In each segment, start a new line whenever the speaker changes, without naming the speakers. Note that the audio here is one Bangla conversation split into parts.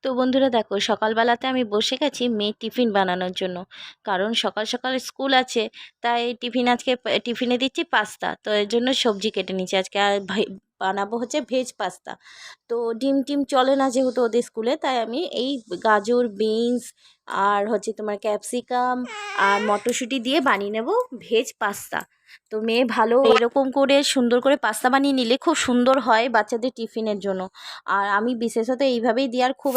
তো বন্ধুরা দেখো, সকালবেলাতে আমি বসে গেছি মেয়ের টিফিন বানানোর জন্য। কারণ সকাল সকাল স্কুল আছে, তাই আজকে টিফিনে দিচ্ছি পাস্তা। তো এর জন্য সবজি কেটে নিচ্ছি আজকে। আর বানাবো হচ্ছে ভেজ পাস্তা। তো ডিম টিম চলে না যেহেতু ওদের স্কুলে, তাই আমি এই গাজর, বিনস আর হচ্ছে তোমার ক্যাপসিকাম আর মটরশুঁটি দিয়ে বানিয়ে নেব ভেজ পাস্তা। তো মেয়ে ভালো এরকম করে সুন্দর করে পাস্তা বানিয়ে নিলে খুব সুন্দর হয় বাচ্চাদের টিফিনের জন্য। আর আমি বিশেষত এইভাবেই দেওয়ার খুব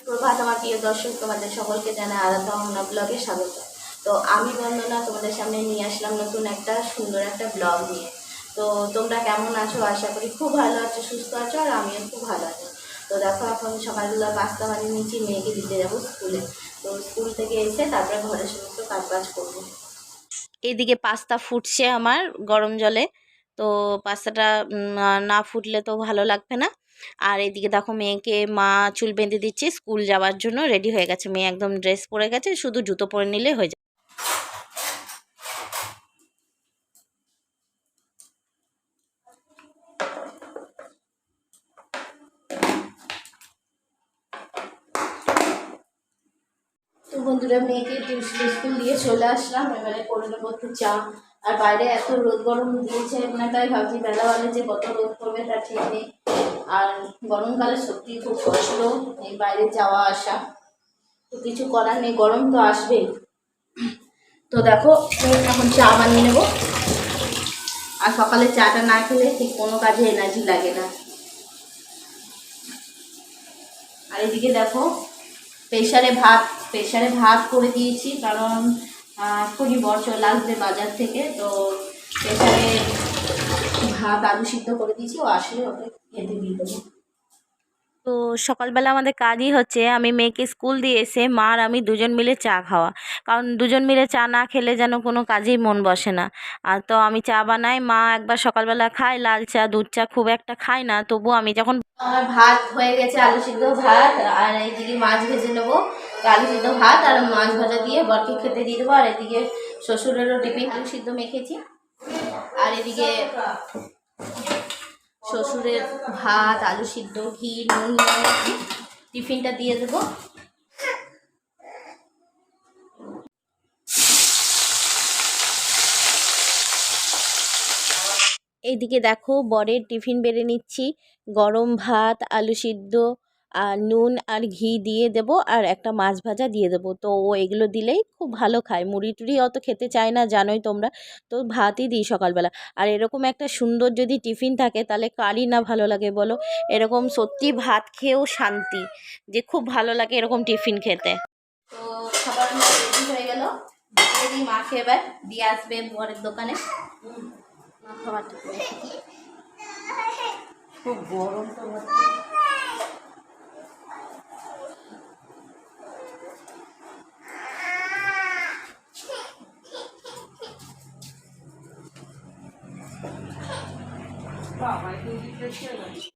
প্রভাত আমার প্রিয় দর্শক, তোমাদের সকলকে জানাই আরাধ্যা মোহনা ব্লগে স্বাগত। তো আমি বন্দনা তোমাদের সামনে নিয়ে আসলাম নতুন একটা সুন্দর একটা ব্লগ নিয়ে। তো তোমরা কেমন আছো? আশা করি খুব ভালো আছো, সুস্থ আছো, আর আমিও খুব ভালো আছি। তো দেখো, এখন সকালবেলা পাস্তা বানিয়ে নিচ্ছি, মেয়েকে দিতে যাবো স্কুলে। তো স্কুল থেকে এসে তারপরে ঘরের সমস্ত কাজ করবো। এইদিকে পাস্তা ফুটছে আমার গরম জলে। তো পাস্তাটা না ফুটলে তো ভালো লাগবে না। আর এদিকে দেখো, মেয়েকে মা চুল বেঁধে দিচ্ছে, স্কুল যাওয়ার জন্য রেডি হয়ে গেছে। মেয়ে একদম ড্রেস পরে গেছে, শুধু জুতো পরে নিলে হয়ে যাবে। তো বন্ধুরা, মেয়েকে স্কুল দিয়ে চলে আসলাম, এবারে করে নেবো একটু চা। আর বাইরে এত রোদ গরম দিয়েছে, মানে তাই ভাবছি বেলাবেলা যে কত রোদ পড়বে তার ঠিক নেই। আর গরমকালে সত্যি খুব কষ্ট এই বাইরে যাওয়া আসা। তো কিছু করার নেই, গরম তো আসবেই। তো দেখো, এখন চা বানিয়ে নেবো। আর সকালে চাটা না খেলে ঠিক কোনো কাজে এনার্জি লাগে না। আর এদিকে দেখো, প্রেশারে ভাত করে দিয়েছি, কারণ এক্ষুনি বর চলে আসবে বাজার থেকে। তো প্রেশারে ভাত আলু সিদ্ধ করে দিয়েছি, ও আসলে ওকে খেতে দিয়ে দেবো। তো সকালবেলা আমাদের কাজই হচ্ছে আমি মেয়েকে স্কুল দিয়ে এসে মা আর আমি দুজন মিলে চা খাওয়া। কারণ দুজন মিলে চা না খেলে যেন কোনো কাজেই মন বসে না। আর তো আমি চা বানাই, মা একবার সকালবেলা খায় লাল চা, দুধ চা খুব একটা খায় না, তবু আমি যখন আমার ভাত হয়ে গেছে, আলু সিদ্ধ ভাত, আর এইদিকে মাছ ভেজে নেবো। তো আলু সিদ্ধ ভাত আর মাছ ভাজা দিয়ে বরকে খেতে দিয়ে দেবো। আর এদিকে শ্বশুরেরও টিফিন আলু সিদ্ধ মেখেছি। আর এদিকে শ্বশুরের ভাত, আলু সিদ্ধ, ঘি, নুন টিফিনটা দিয়ে দেবো। এইদিকে দেখো, বরের টিফিন বেড়ে নিচ্ছি। গরম ভাত, আলু সিদ্ধ আর নুন আর ঘি দিয়ে দেব, আর একটা মাছ ভাজা দিয়ে দেবো। তো ও এগুলো দিলেই খুব ভালো খায়, মুড়ি টুড়ি অত খেতে চায় না জানোই তোমরা। তো ভাতই দিই সকালবেলা। আর এরকম একটা সুন্দর যদি টিফিন থাকে তাহলে কারই না ভালো লাগে বলো। এরকম সত্যি ভাত খেয়েও শান্তি, যে খুব ভালো লাগে এরকম টিফিন খেতে। তো খাবার রেডি হয়ে গেল, দিয়ে দিই মাকে, এবার দিয়ে আসবে বরের দোকানে। খাবারটা খুব গরম তো।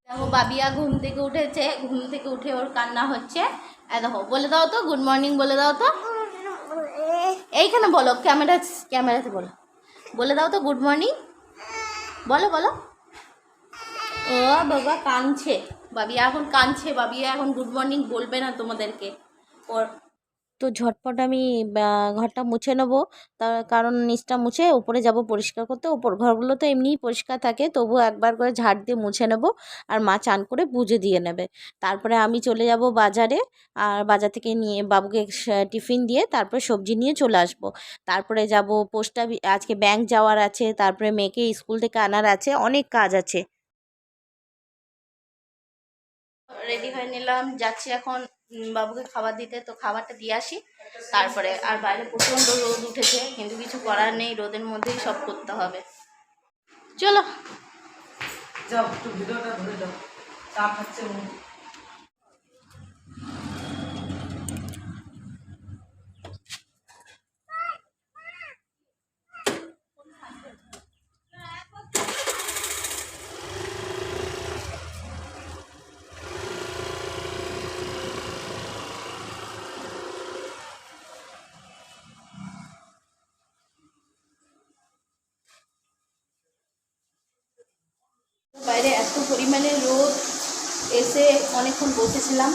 দেখো, বাবিয়া ঘুম থেকে উঠেছে, ঘুম থেকে উঠে ওর কান্না হচ্ছে। দেখো, বলে দাও তো গুড মর্নিং, বলে দাও তো। এইখানে বলো, ক্যামেরাতে বলো, বলে দাও তো গুড মর্নিং, বলো বলো। ও বাবা, কাঁদছে বাবিয়া, এখন কাঁদছে বাবিয়া, এখন গুড মর্নিং বলবে না তোমাদেরকে। ওর তো ঝটপট আমি ঘরটা মুছে নেবো। তার কারণ নিচটা মুছে উপরে যাব পরিষ্কার করতে। ওপর ঘরগুলো তো এমনিই পরিষ্কার থাকে, তবুও একবার করে ঝাড় দিয়ে মুছে নেব। আর মা চান করে পুজো দিয়ে নেবে। তারপরে আমি চলে যাব বাজারে। আর বাজার থেকে নিয়ে বাবুকে টিফিন দিয়ে তারপরে সবজি নিয়ে চলে আসব। তারপরে যাব আজকে ব্যাংক যাওয়ার আছে, তারপরে মেয়েকে স্কুল থেকে আনার আছে, অনেক কাজ আছে। রেডি হয়ে নিলাম, যাচ্ছি এখন বাবুকে খাবার দিতে। তো খাবারটা দিয়ে আসি তারপরে। আর বাইরে প্রচণ্ড রোদ উঠেছে, কিন্তু কিছু করার নেই, রোদের মধ্যেই সব করতে হবে। চলো যাও, একটু ভিডিওটা ধরে দাও, চা খাচ্ছে। বাইরে এত পরিমাণে রোদ, এসে অনেকক্ষণ বসেছিলাম।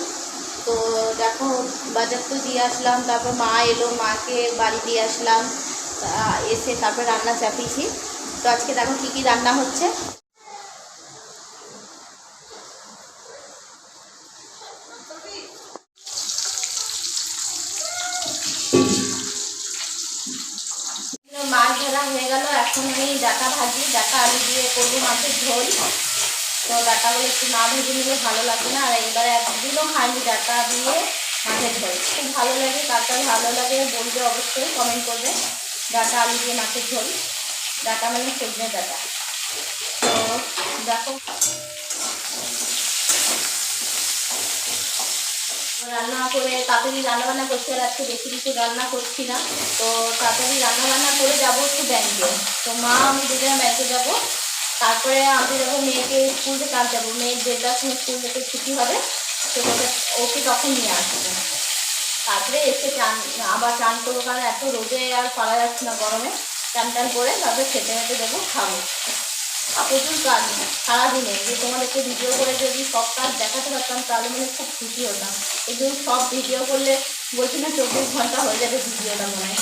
তো দেখো বাজার তো দিয়ে আসলাম, তারপর মা এলো, মাকে বাড়ি দিয়ে আসলাম, এসে তারপর রান্না চাপিয়েছি। তো আজকে দেখো কী কী রান্না হচ্ছে। মাছ ধরা হয়ে গেল, এখন আমি ডাটা ভাজি, ডাটা আলু দিয়ে করবো মাছের ঝোল। তো ডাটাগুলো একটু না ভেজে নিলে ভালো লাগে না, আর এবারে একদিনও খাইনি ডাটা দিয়ে মাছের ঝোল, খুব ভালো লাগে। কার ভালো লাগে বলবে, অবশ্যই কমেন্ট করবে। ডাটা আলু দিয়ে মাছের ঝোল, ডাটা মানে সজনে ডাটা। তো দেখো রান্না করে তাড়াতাড়ি রান্নাবান্না করছি, আর আজকে বেশি কিছু রান্না করছি না। তো তাড়াতাড়ি রান্নাবান্না করে যাবো একটু ব্যাংকে। তো মা আমি দুজনে ব্যাংকে যাবো, তারপরে আমি যাবো মেয়েকে স্কুল থেকে আনতে যাবো। মেয়ের 1:30 সময় স্কুল থেকে ছুটি হবে, তো ওকে তখন নিয়ে আসবো। তারপরে এসে আবার চান করবো, কারণ এত রোদে আর পারা যাচ্ছে না, গরমে চান টান করে তারপরে খেতে দেবো, খাবো। আর প্রচুর কাজ সারাদিনে, যে তোমাদেরকে ভিডিও করে যদি সব কাজ দেখাতে পারতাম তাহলে মানে খুব খুশি হতাম। কিন্তু সব ভিডিও করলে বলছি না 24 ঘন্টা হয়ে যাবে ভিডিওটা মনে হয়।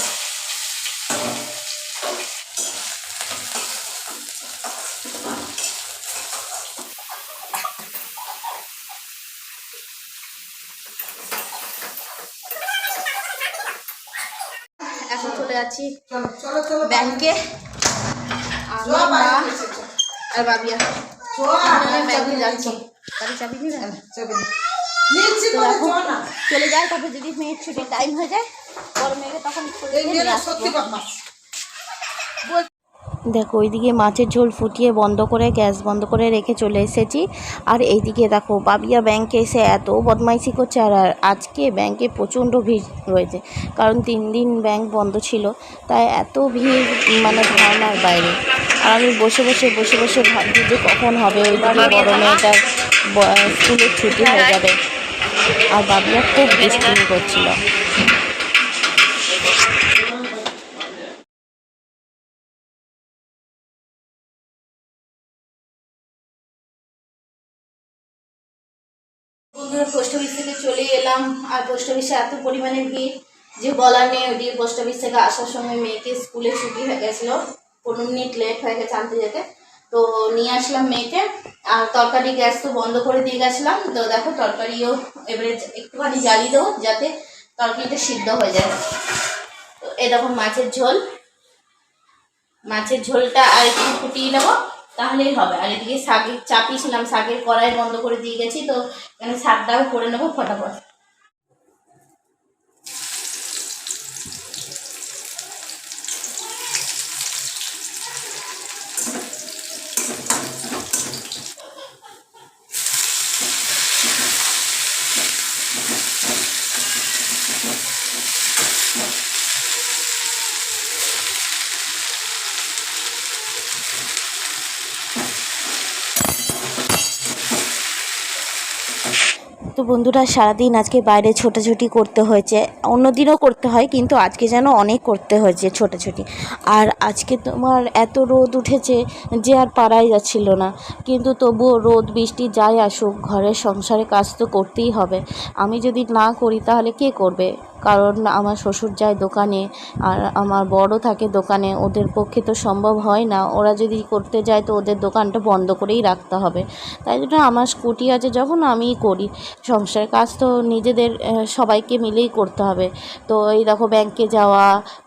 এখন চলে যাচ্ছি ব্যাংকে, আমার মা আর বাবিয়া ব্যাংকে যাচ্ছি। গাড়ি চাবি নিবেন, চলে যায়। তারপর যদি মেয়ের ছুটির টাইম হয়ে যায়, বড় মেয়েকে তখন দেখো ওইদিকে মাছের ঝোল ফুটিয়ে বন্ধ করে গ্যাস বন্ধ করে রেখে চলে এসেছি। আর এইদিকে দেখো বাবিয়া ব্যাংকে এসে এত বদমাইশি করছে। আর আজকে ব্যাংকে প্রচণ্ড ভিড় রয়েছে, কারণ 3 দিন ব্যাংক বন্ধ ছিল, তাই এত ভিড় মানে ধারণার বাইরে। আর আমি বসে বসে ভাবছি যে কখন হবে ওইদিকে বড় মেয়েটার স্কুলের ছুটি হয়ে যাবে। আর বাবিয়া খুব দুষ্টুমি করছিল। বন্ধুরা পোস্ট অফিস থেকে চলে এলাম, আর পোস্ট অফিসে এত পরিমাণে ভিড় যে বলার নেই। ওদিকে পোস্ট অফিস থেকে আসার সময় মেয়েকে স্কুলে ছুটি হয়ে গেছিলো, 15 মিনিট লেট হয়ে গেছে আনতে যেতে। তো নিয়ে আসলাম মেয়েকে, আর তরকারি গ্যাস তো বন্ধ করে দিয়ে গেছিলাম। তো দেখো তরকারিও এবারে একটুখানি জ্বালিয়ে দেবো যাতে তরকারিটা সিদ্ধ হয়ে যায়। তো এরকম মাছের ঝোলটা আর একটু ফুটিয়ে নেবো, তাহলেই হবে। আর এদিকে শাকের চাপিয়েছিলাম, শাকের কড়াই বন্ধ করে দিয়ে গেছি। তো এখানে শাকটাও করে নেবো ফটাফট। তো বন্ধুরা সারাদিন আজকে বাইরে ছোটাছুটি করতে হয়েছে, অন্য দিনও করতে হয় কিন্তু আজকে যেন অনেক করতে হয়েছে ছোটাছুটি। আর আজকে তোমার এত রোদ উঠেছে যে আর পারাই যাচ্ছিল না, কিন্তু তবুও রোদ বৃষ্টি যাই আসুক ঘরের সংসারে কাজ তো করতেই হবে। আমি যদি না করি তাহলে কে করবে? কারণ আমার শ্বশুর যায় দোকানে, আর আমার বড় থাকে দোকানে, ওদের পক্ষে তো সম্ভব হয় না। ওরা যদি করতে যায় তো ওদের দোকানটা বন্ধ করেই রাখতে হবে। তাই জন্য আমার স্কুটি আছে যখন আমিই করি। সংসারের কাজ তো নিজেদের সবাইকে মিলেই করতে হবে। তো এই দেখো ব্যাংকে যাওয়া,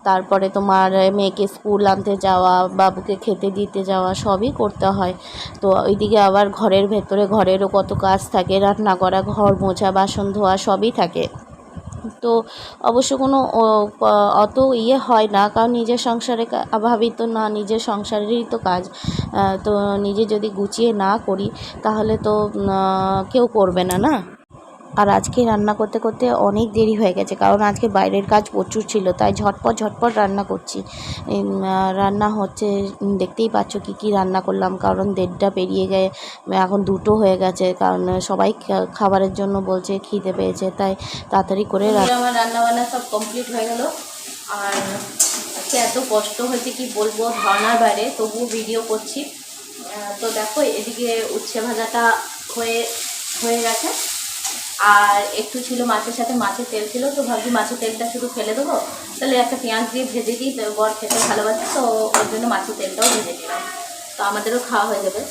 তারপরে তোমার মেয়েকে স্কুল আনতে যাওয়া, বাবুকে খেতে দিতে যাওয়া, সবই করতে হয়। তো ওইদিকে আবার ঘরের ভেতরে ঘরেরও কত কাজ থাকে, রান্না করা, ঘর মোছা, বাসন ধোয়া সবই থাকে। তো অবশ্য কোনো অত হয় না, কারণ নিজের সংসারে ভাবি তো না, নিজের সংসারেরই তো কাজ। তো নিজে যদি গুছিয়ে না করি তাহলে তো কেউ করবে না, না। আর আজকে রান্না করতে করতে অনেক দেরি হয়ে গেছে, কারণ আজকে বাইরের কাজ প্রচুর ছিল, তাই ঝটপট রান্না করছি। রান্না হচ্ছে, দেখতেই পাচ্ছ কি রান্না করলাম, কারণ 1:30 পেরিয়ে গিয়ে এখন 2টো হয়ে গেছে, কারণ সবাই খাবারের জন্য বলছে, খিদে পেয়েছে, তাই তাড়াতাড়ি করে আমার রান্নাবান্না সব কমপ্লিট হয়ে গেল। আর আজকে এত কষ্ট হয়েছে কি বলবো ধারণার বাইরে, তবুও ভিডিও করছি। তো দেখো এদিকে উচ্ছে ভাজাটা হয়ে হয়ে গেছে, আর একটু ছিল মাছের সাথে, মাছের তেল ছিল, তো ভাবছি মাছের তেলটা শুধু ফেলে দেবো, তাহলে একটা পেঁয়াজ দিয়ে ভেজে দিই, বর খেতে ভালোবাসে, তো ওর জন্য মাছের তেলটাও ভেজে দিলাম, তো আমাদেরও খাওয়া হয়ে যাবে।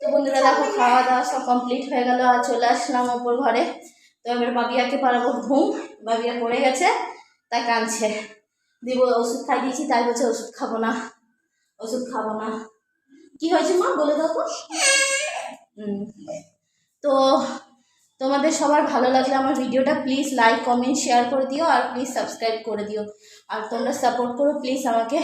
তো বন্ধুরা দেখো খাওয়া দাওয়া সব কমপ্লিট হয়ে গেল, আর চলে আসলাম ওপর ঘরে। তো এবার বাবিয়াকে পারাবো ঘুম, বাবিয়া পড়ে গেছে তাই কাঁদছে, দিব ওষুধ খাই দিয়েছি, তাই বলছে ওষুধ খাবো না, ওষুধ খাবো না। কি হয়েছে মা বলে দাও তো। তো তোমাদের সবার ভালো লাগলে আমার ভিডিওটা প্লিজ লাইক কমেন্ট শেয়ার করে দিও, আর প্লিজ সাবস্ক্রাইব করে দিও, আর তোমরা সাপোর্ট করো প্লিজ আমাকে।